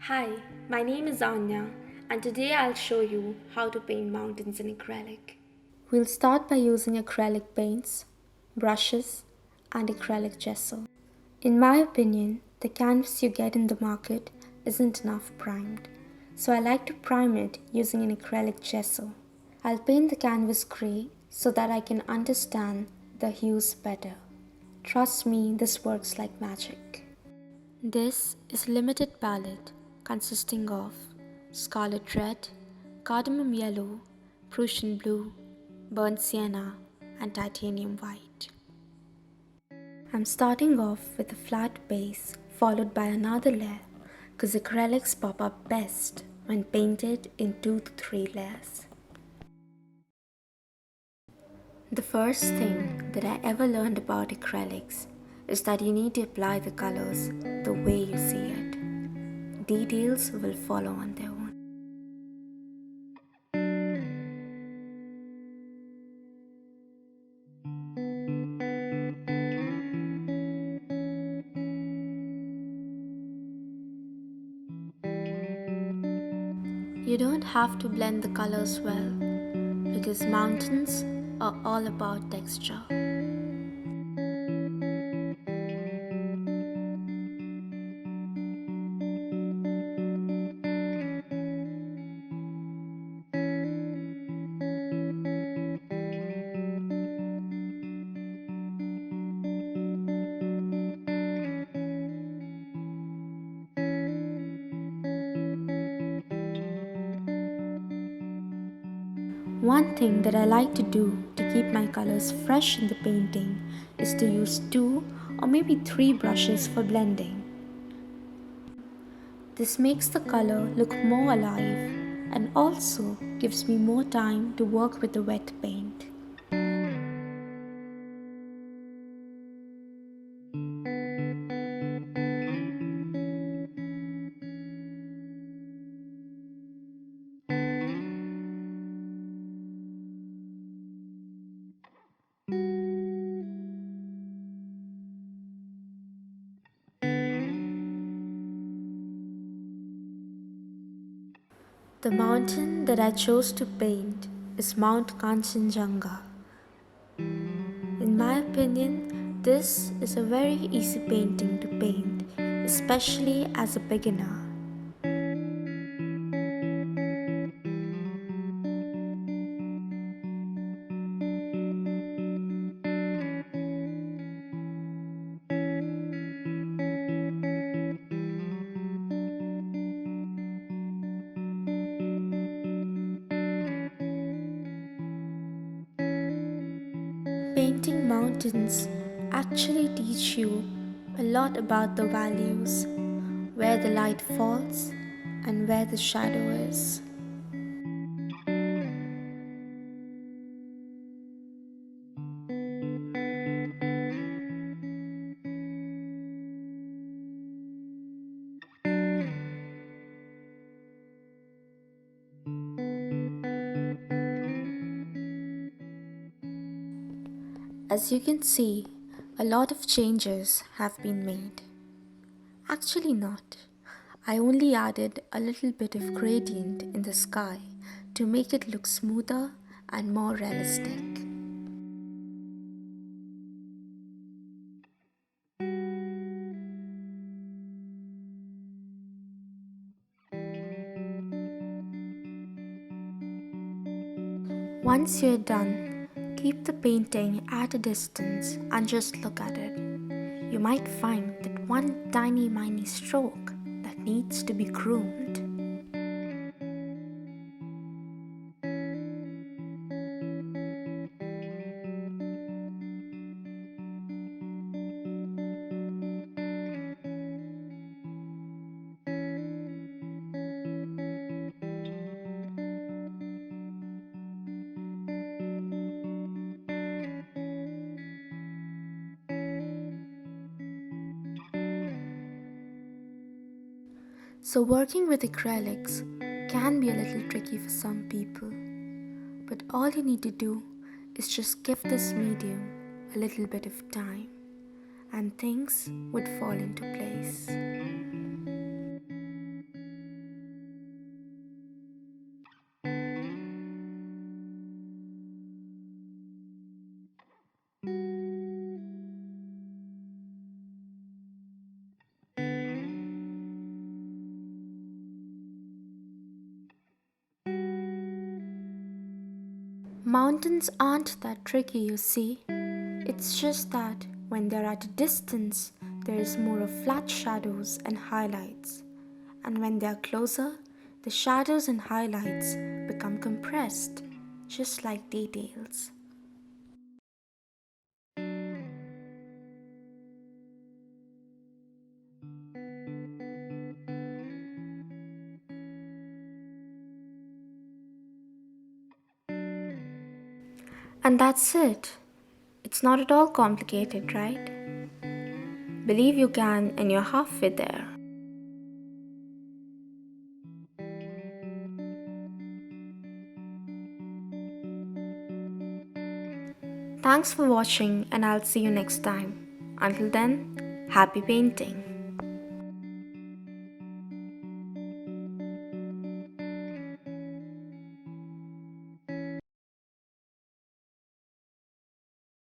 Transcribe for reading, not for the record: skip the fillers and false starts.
Hi, my name is Anya and today I'll show you how to paint mountains in acrylic. We'll start by using acrylic paints, brushes and acrylic gesso. In my opinion, the canvas you get in the market isn't enough primed, so I like to prime it using an acrylic gesso. I'll paint the canvas grey so that I can understand the hues better. Trust me, this works like magic. This is a limited palette consisting of Scarlett Red, Cadmium Yellow, Prussian Blue, Burnt Sienna and Titanium White. I'm starting off with a flat base followed by another layer because acrylics pop up best when painted in 2 to 3 layers. The first thing that I ever learned about acrylics is that you need to apply the colors the way you see it. Details will follow on their own. You don't have to blend the colors well because mountains are all about texture. One thing that I like to do to keep my colors fresh in the painting is to use 2 or maybe 3 brushes for blending. This makes the color look more alive and also gives me more time to work with the wet paint. The mountain that I chose to paint is Mt Kanchenjunga. In my opinion, this is a very easy painting to paint, especially as a beginner. Painting mountains actually teach you a lot about the values, where the light falls and where the shadow is. As you can see, a lot of changes have been made. Actually not. I only added a little bit of gradient in the sky to make it look smoother and more realistic. Once you're done, keep the painting at a distance and just look at it. You might find that one tiny stroke that needs to be groomed. So working with acrylics can be a little tricky for some people, but all you need to do is just give this medium a little bit of time and things would fall into place. Mountains aren't that tricky, you see. It's just that when they're at a distance, there is more of flat shadows and highlights. And when they're closer, the shadows and highlights become compressed, just like details. And that's it. It's not at all complicated, right? Believe you can, and you're halfway there. Thanks for watching, and I'll see you next time. Until then, happy painting!